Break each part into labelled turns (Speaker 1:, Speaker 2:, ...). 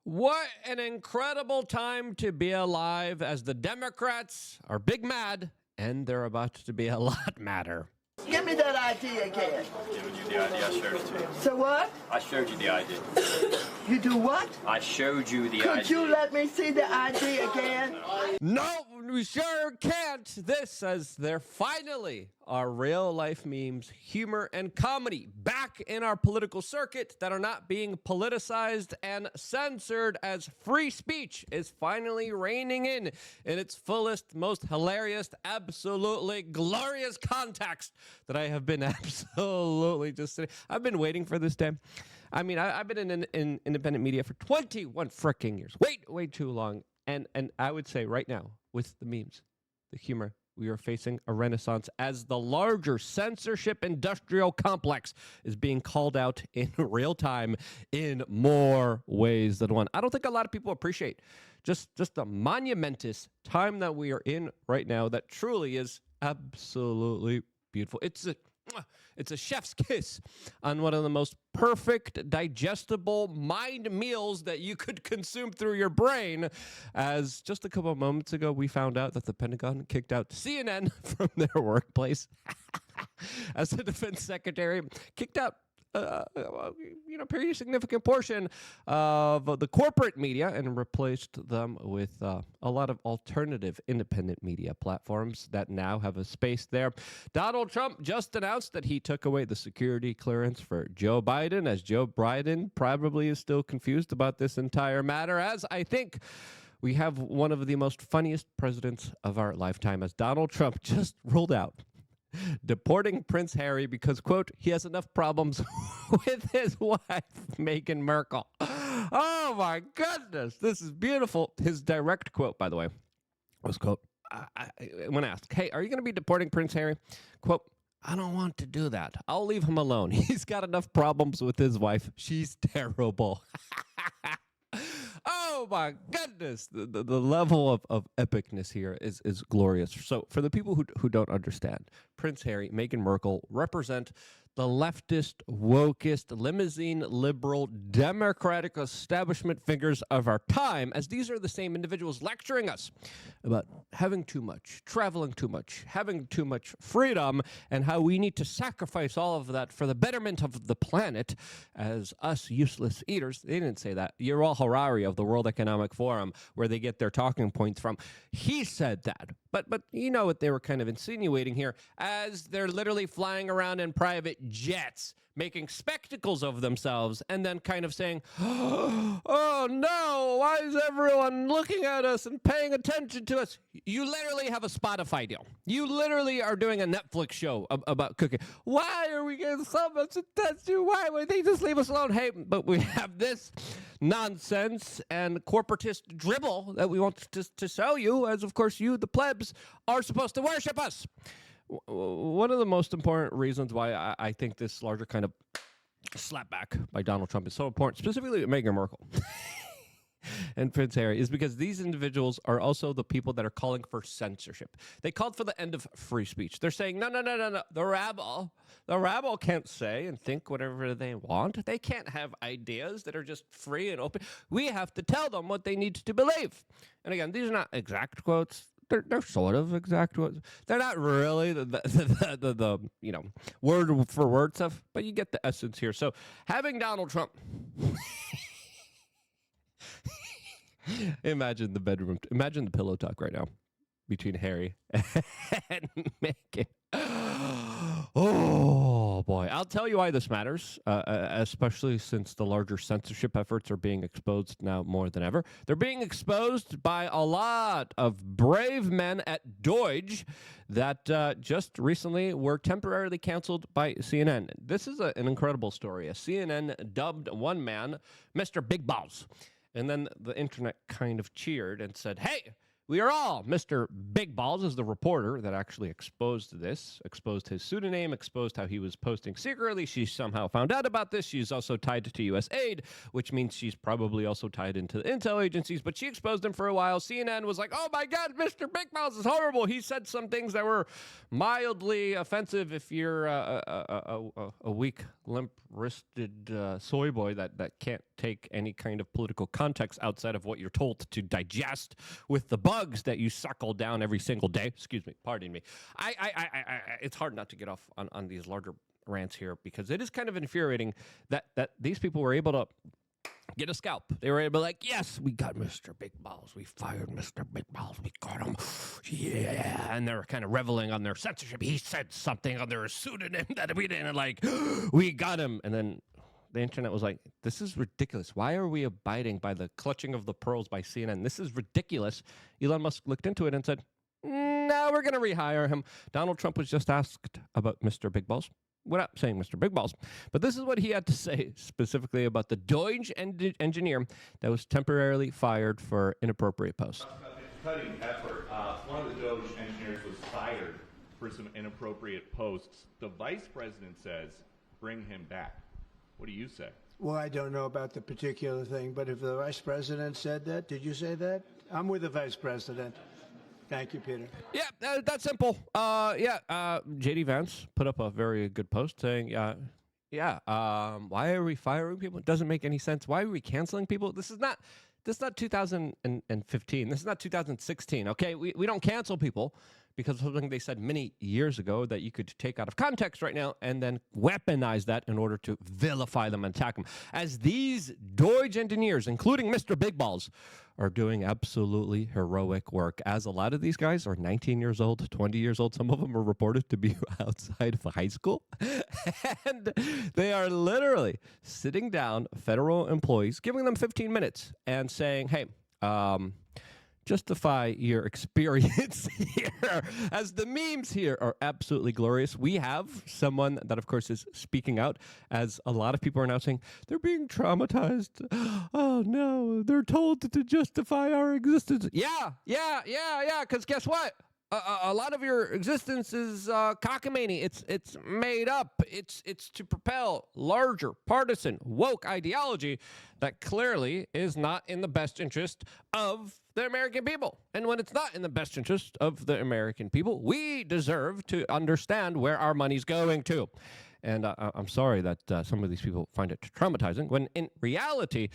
Speaker 1: What an incredible time to be alive as the Democrats are big mad and they're about to be a lot madder.
Speaker 2: Give me that ID again.
Speaker 3: Giving you the ID. I showed it to you.
Speaker 2: So what?
Speaker 3: I showed you the ID.
Speaker 2: You do what?
Speaker 3: I showed you the ID.
Speaker 2: Could you let me see the ID again?
Speaker 1: No, we sure can't. This says there finally are real life memes, humor, and comedy back in our political circuit that are not being politicized and censored, as free speech is finally reigning in its fullest, most hilarious, absolutely glorious context that I have been absolutely just sitting. I've been waiting for this day. I mean, I've been in independent media for 21 freaking years. Way too long. And I would say right now, with the memes, the humor, we are facing a renaissance as the larger censorship industrial complex is being called out in real time in more ways than one. I don't think a lot of people appreciate just the monumentous time that we are in right now that truly is absolutely beautiful. It's a chef's kiss on one of the most perfect, digestible mind meals that you could consume through your brain. As just a couple of moments ago, we found out that the Pentagon kicked out CNN from their workplace. As the defense secretary kicked out pretty significant portion of the corporate media and replaced them with a lot of alternative independent media platforms that now have a space there. Donald Trump just announced that he took away the security clearance for Joe Biden, as Joe Biden probably is still confused about this entire matter, as I think we have one of the most funniest presidents of our lifetime, as Donald Trump just ruled out deporting Prince Harry because, quote, he has enough problems with his wife, Meghan Markle. Oh, my goodness. This is beautiful. His direct quote, by the way, was, quote, when asked, hey, are you going to be deporting Prince Harry? Quote, I don't want to do that. I'll leave him alone. He's got enough problems with his wife. She's terrible. Oh my goodness, the level of epicness here is glorious. So for the people who don't understand, Prince Harry, Meghan Markle represent the leftist, wokest, limousine, liberal, democratic establishment figures of our time, as these are the same individuals lecturing us about having too much, traveling too much, having too much freedom, and how we need to sacrifice all of that for the betterment of the planet as us useless eaters. They didn't say that. Yuval Harari of the World Economic Forum, where they get their talking points from, he said that. But you know what they were kind of insinuating here, as they're literally flying around in private jets, making spectacles of themselves, and then kind of saying, oh no, why is everyone looking at us and paying attention to us? You literally have a Spotify deal. You literally are doing a Netflix show about cooking. Why are we getting so much attention? Why would they just leave us alone? Hey, but we have this nonsense and corporatist dribble that we want to show you, as of course you, the plebs, are supposed to worship us. One of the most important reasons why I think this larger kind of slapback by Donald Trump is so important, specifically Meghan Markle and Prince Harry, is because these individuals are also the people that are calling for censorship. They called for the end of free speech. They're saying, no. The rabble can't say and think whatever they want. They can't have ideas that are just free and open. We have to tell them what they need to believe. And again, these are not exact quotes. They're sort of exact words. They're not really the word for word stuff, but you get the essence here. So having Donald Trump, imagine the pillow talk right now between Harry and Meghan. Oh boy, I'll tell you why this matters, especially since the larger censorship efforts are being exposed now more than ever. They're being exposed by a lot of brave men at Deutsche that just recently were temporarily canceled by CNN. This is an incredible story. CNN dubbed one man Mr. Big Balls, and then the internet kind of cheered and said, hey, we are all Mr. Big Balls, is the reporter that actually exposed his pseudonym, exposed how he was posting secretly. She somehow found out about this. She's also tied to U.S. aid, which means she's probably also tied into the intel agencies, but she exposed him for a while. CNN was like, oh my God, Mr. Big Balls is horrible. He said some things that were mildly offensive if you're a weak, limp wristed soy boy that can't take any kind of political context outside of what you're told to digest with the bugs that you suckle down every single day. Excuse me, pardon me. I it's hard not to get off on these larger rants here because it is kind of infuriating that these people were able to get a scalp. They were able to be like, yes, we got Mr. Big Balls. We fired Mr. Big Balls. We got him. Yeah. And they're kind of reveling on their censorship. He said something under a pseudonym that we didn't like. We got him. And then the internet was like, this is ridiculous. Why are we abiding by the clutching of the pearls by CNN? This is ridiculous. Elon Musk looked into it and said, no, we're going to rehire him. Donald Trump was just asked about Mr. Big Balls. We're not saying Mr. Big Balls, but this is what he had to say specifically about the Doge engineer that was temporarily fired for inappropriate posts.
Speaker 4: Cutting effort. One of the Doge engineers was fired for some inappropriate posts. The vice president says, bring him back. What do you say?
Speaker 5: Well, I don't know about the particular thing, but if the vice president said that, did you say that? I'm with the vice president. Thank you, Peter.
Speaker 1: Yeah, that's simple. J.D. Vance put up a very good post saying, why are we firing people? It doesn't make any sense. Why are we canceling people? This is not 2015. This is not 2016, okay? We don't cancel people because of something they said many years ago that you could take out of context right now and then weaponize that in order to vilify them and attack them. As these Doge engineers, including Mr. Big Balls, are doing absolutely heroic work, as a lot of these guys are 19 years old, 20 years old. Some of them are reported to be outside of high school. And they are literally sitting down federal employees, giving them 15 minutes and saying, hey, justify your experience here, as the memes here are absolutely glorious. We have someone that, of course, is speaking out, as a lot of people are now saying they're being traumatized. Oh, no, they're told to justify our existence. Yeah, because guess what? A lot of your existence is cockamamie. It's made up. It's to propel larger partisan woke ideology that clearly is not in the best interest of the American people. And when it's not in the best interest of the American people, we deserve to understand where our money's going to. And I'm sorry that some of these people find it traumatizing, when in reality,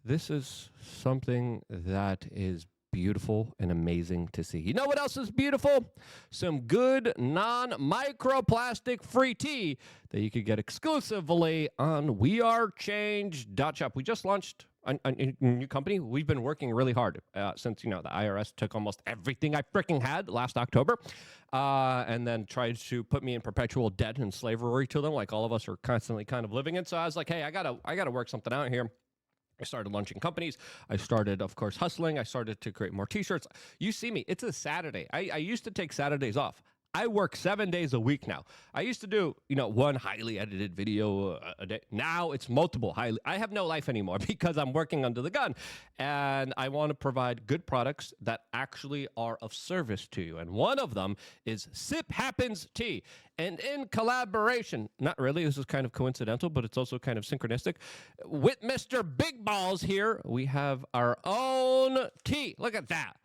Speaker 1: this is something that is beautiful and amazing to see. You know what else is beautiful? Some good non-microplastic free tea that you could get exclusively on wearechange.shop. We just launched a new company. We've been working really hard since, the IRS took almost everything I freaking had last October and then tried to put me in perpetual debt and slavery to them, like all of us are constantly kind of living in. So I was like, hey, I gotta work something out here. I started launching companies. I started, of course, hustling. I started to create more T-shirts. You see me. It's a Saturday. I used to take Saturdays off. I work 7 days a week now. I used to do, one highly edited video a day. Now it's multiple highly. I have no life anymore because I'm working under the gun. And I want to provide good products that actually are of service to you. And one of them is Sip Happens Tea. And in collaboration, not really, this is kind of coincidental, but it's also kind of synchronistic, with Mr. Big Balls here, we have our own tea. Look at that.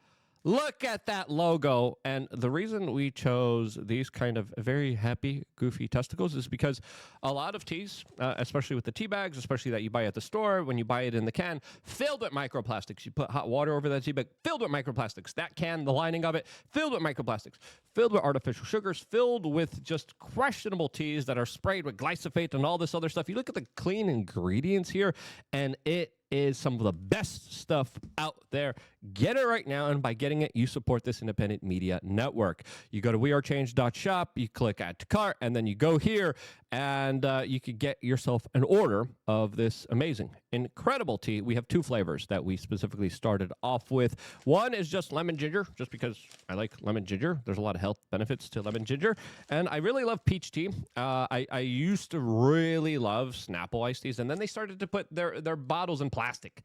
Speaker 1: Look at that logo. And the reason we chose these kind of very happy, goofy testicles is because a lot of teas, especially with the tea bags, especially that you buy at the store, when you buy it in the can, filled with microplastics. You put hot water over that tea bag, filled with microplastics. That can, the lining of it, filled with microplastics, filled with artificial sugars, filled with just questionable teas that are sprayed with glyphosate and all this other stuff. You look at the clean ingredients here, and it is some of the best stuff out there. Get it right now, and by getting it, you support this independent media network. You go to wearechange.shop, you click add to cart, and then you go here, and you could get yourself an order of this amazing, incredible tea. We have two flavors that we specifically started off with. One is just lemon ginger, just because I like lemon ginger. There's a lot of health benefits to lemon ginger, and I really love peach tea. I used to really love Snapple iced teas, and then they started to put their bottles in plastic.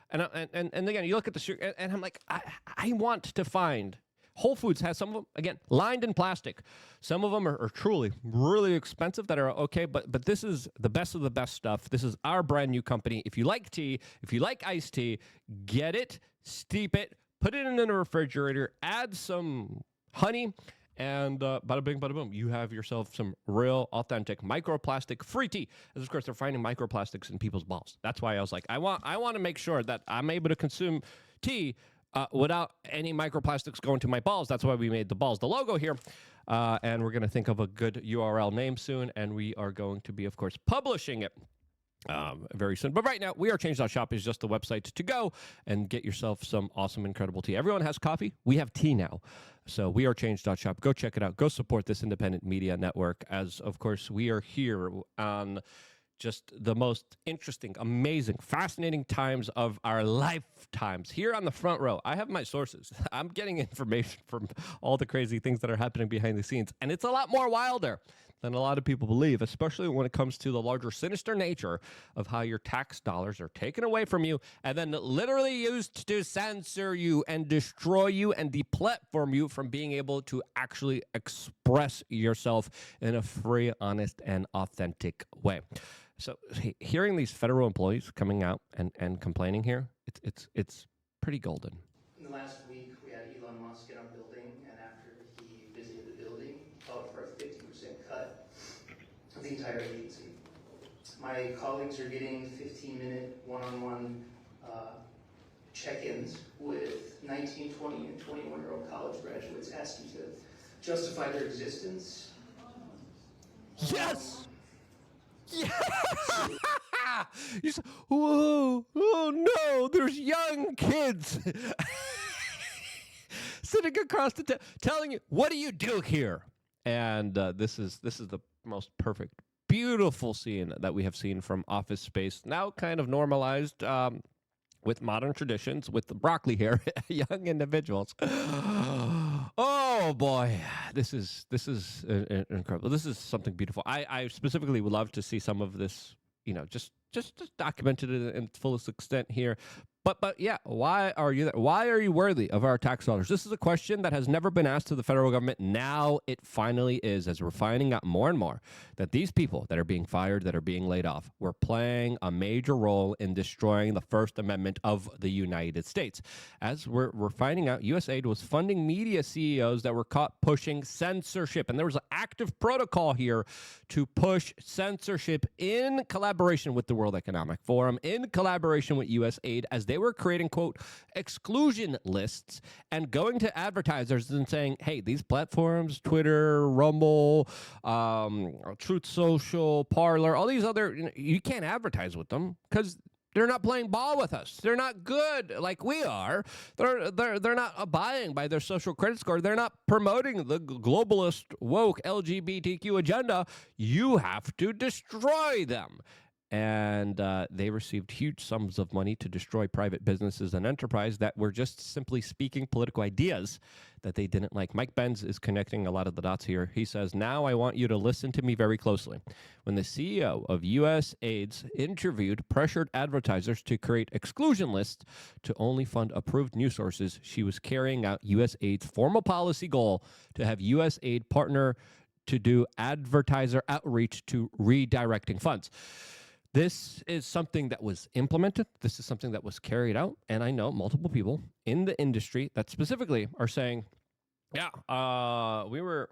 Speaker 1: And again, you look at the sugar, and I'm like, I want to find. Whole Foods has some of them, again, lined in plastic. Some of them are truly really expensive that are okay, but this is the best of the best stuff. This is our brand new company. If you like tea, if you like iced tea, get it, steep it, put it in the refrigerator, add some honey, And bada bing, bada boom, you have yourself some real, authentic microplastic free tea. And of course, they're finding microplastics in people's balls. That's why I was like, I want to make sure that I'm able to consume tea without any microplastics going to my balls. That's why we made the balls the logo here. And we're going to think of a good URL name soon. And we are going to be, of course, publishing it very soon. But right now, wearechange.shop is just the website to go and get yourself some awesome, incredible tea. Everyone has coffee. We have tea now. So wearechange.shop. Go check it out. Go support this independent media network as, of course, we are here on just the most interesting, amazing, fascinating times of our lifetimes. Here on the front row, I have my sources. I'm getting information from all the crazy things that are happening behind the scenes. And it's a lot more wilder than a lot of people believe, especially when it comes to the larger sinister nature of how your tax dollars are taken away from you and then literally used to censor you and destroy you and deplatform you from being able to actually express yourself in a free, honest, and authentic way. So hearing these federal employees coming out and complaining here, it's pretty golden.
Speaker 6: In the last week, we had Elon Musk in our building, and after he visited the building, he called for a 50% cut of the entire agency. My colleagues are getting 15-minute one-on-one check-ins with 19, 20, and 21-year-old college graduates asking to justify their existence.
Speaker 1: Yes! Yeah! You say, whoa, oh no, there's young kids sitting across the telling you, what do you do here? And this is the most perfect, beautiful scene that we have seen from Office Space, now kind of normalized with modern traditions, with the broccoli hair, young individuals. Oh boy, this is incredible. This is something beautiful. I specifically would love to see some of this, just documented in its fullest extent here. But yeah, why are you there? Why are you worthy of our tax dollars? This is a question that has never been asked to the federal government. Now it finally is, as we're finding out more and more that these people that are being fired, that are being laid off, were playing a major role in destroying the First Amendment of the United States. As we're finding out, USAID was funding media CEOs that were caught pushing censorship. And there was an active protocol here to push censorship in collaboration with the World Economic Forum, in collaboration with USAID, as they were creating, quote, exclusion lists and going to advertisers and saying, hey, these platforms, Twitter, Rumble, Truth Social, Parler, all these other, you can't advertise with them because they're not playing ball with us. They're not good like we are. They're not abiding by their social credit score. They're not promoting the globalist, woke, LGBTQ agenda. You have to destroy them. And they received huge sums of money to destroy private businesses and enterprise that were just simply speaking political ideas that they didn't like. Mike Benz is connecting a lot of the dots here. He says, now I want you to listen to me very closely. When the CEO of USAID's interviewed pressured advertisers to create exclusion lists to only fund approved news sources, she was carrying out USAID's formal policy goal to have USAID partner to do advertiser outreach to redirecting funds. This is something that was implemented. This is something that was carried out. And I know multiple people in the industry that specifically are saying, yeah, we were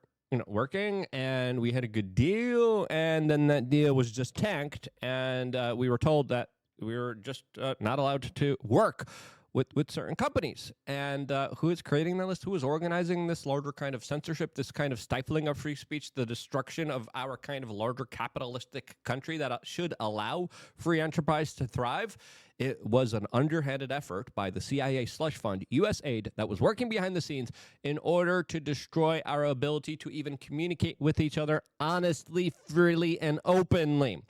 Speaker 1: working and we had a good deal. And then that deal was just tanked. And we were told that we were just not allowed to work with certain companies. And who is creating that list? Who is organizing this larger kind of censorship, this kind of stifling of free speech, the destruction of our kind of larger capitalistic country that should allow free enterprise to thrive? It was an underhanded effort by the CIA slush fund, USAID, that was working behind the scenes in order to destroy our ability to even communicate with each other honestly, freely, and openly.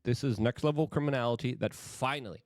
Speaker 1: This is next level criminality that finally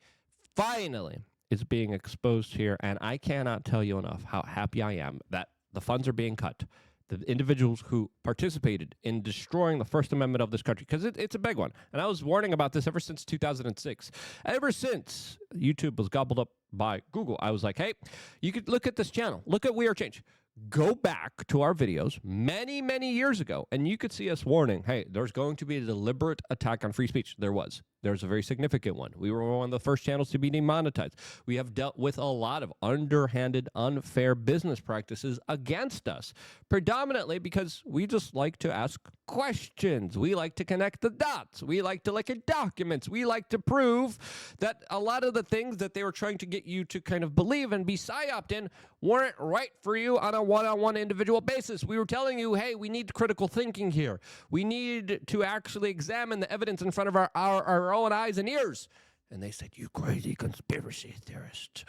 Speaker 1: is being exposed here, and I cannot tell you enough how happy I am that the funds are being cut. The individuals who participated in destroying the First Amendment of this country, because it's a big one. And I was warning about this ever since 2006. Ever since YouTube was gobbled up by Google, I was like, hey, you could look at this channel. Look at We Are Change. Go back to our videos many, many years ago, and you could see us warning, hey, there's going to be a deliberate attack on free speech. There was. There's a very significant one. We were one of the first channels to be demonetized. We have dealt with a lot of underhanded, unfair business practices against us, predominantly because we just like to ask questions. We like to connect the dots. We like to look at documents. We like to prove that a lot of the things that they were trying to get you to kind of believe and be psyoped in weren't right for you on a one-on-one individual basis. We were telling you, hey, we need critical thinking here. We need to actually examine the evidence in front of our own eyes and ears. And they said, you crazy conspiracy theorist.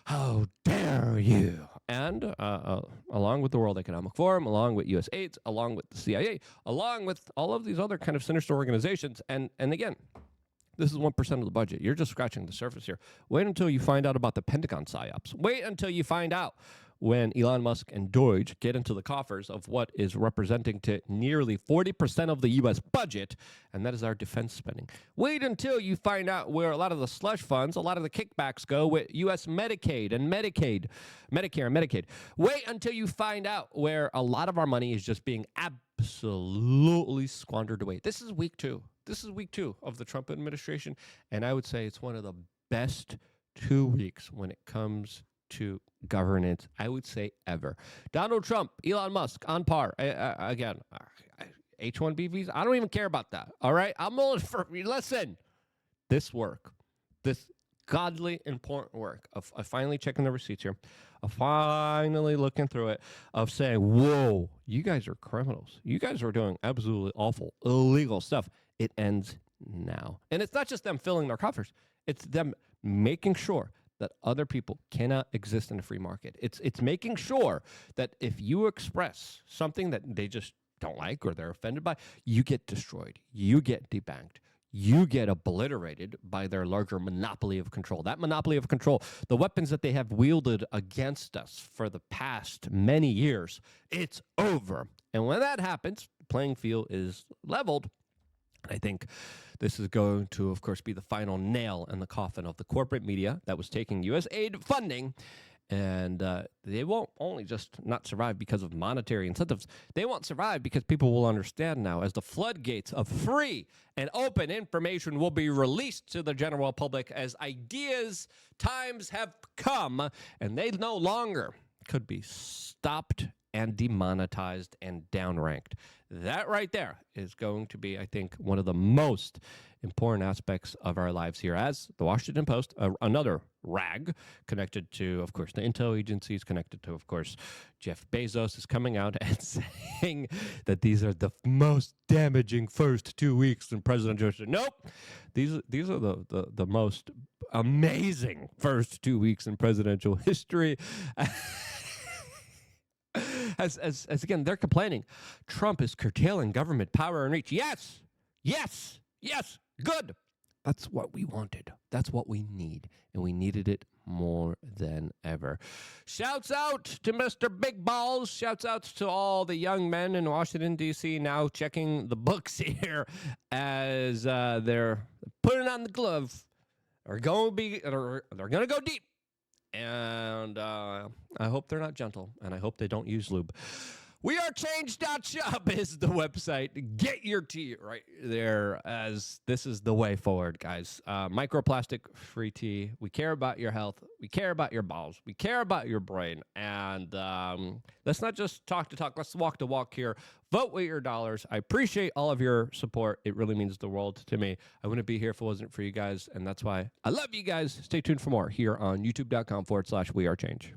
Speaker 1: How dare you? And along with the World Economic Forum, along with USAID, along with the CIA, along with all of these other kind of sinister organizations, and again, this is 1% of the budget. You're just scratching the surface here. Wait until you find out about the Pentagon psyops. Wait until you find out when Elon Musk and Deutsche get into the coffers of what is representing to nearly 40% of the U.S. budget, and that is our defense spending. Wait until you find out where a lot of the slush funds, a lot of the kickbacks go with U.S. Medicare and Medicaid. Wait until you find out where a lot of our money is just being absolutely squandered away. This is week two. This is week 2 of the Trump administration, and I would say it's one of the best 2 weeks when it comes to governance, I would say, ever. Donald Trump, Elon Musk, on par. Again, H-1B visas, I don't even care about that, all right? I'm only for, listen, this work, this godly important work of finally checking the receipts here, of finally looking through it, of saying, whoa, you guys are criminals. You guys are doing absolutely awful, illegal stuff. It ends now. And it's not just them filling their coffers. It's them making sure that other people cannot exist in a free market. It's making sure that if you express something that they just don't like or they're offended by, you get destroyed. You get debanked. You get obliterated by their larger monopoly of control. That monopoly of control, the weapons that they have wielded against us for the past many years, it's over. And when that happens, the playing field is leveled. I think this is going to, of course, be the final nail in the coffin of the corporate media that was taking U.S. aid funding. And they won't only just not survive because of monetary incentives. They won't survive because people will understand now as the floodgates of free and open information will be released to the general public as ideas, times have come, and they no longer could be stopped and demonetized and downranked. That right there is going to be, I think, one of the most important aspects of our lives here. As the Washington Post, another rag connected to, of course, the intel agencies, connected to, of course, Jeff Bezos, is coming out and saying that these are the most damaging first 2 weeks in presidential history. Nope. These are the most amazing first 2 weeks in presidential history. As again, they're complaining, Trump is curtailing government power and reach. Yes, good. That's what we wanted. That's what we need. And we needed it more than ever. Shouts out to Mr. Big Balls. Shouts out to all the young men in Washington, D.C. now checking the books here as they're putting on the glove. They're going to go deep. And I hope they're not gentle, and I hope they don't use lube. WeAreChange.shop is the website. Get your tea right there, as this is the way forward, guys. Microplastic-free tea. We care about your health. We care about your balls. We care about your brain. And let's not just talk to talk. Let's walk the walk here. Vote with your dollars. I appreciate all of your support. It really means the world to me. I wouldn't be here if it wasn't for you guys, and that's why I love you guys. Stay tuned for more here on youtube.com/WeAreChange.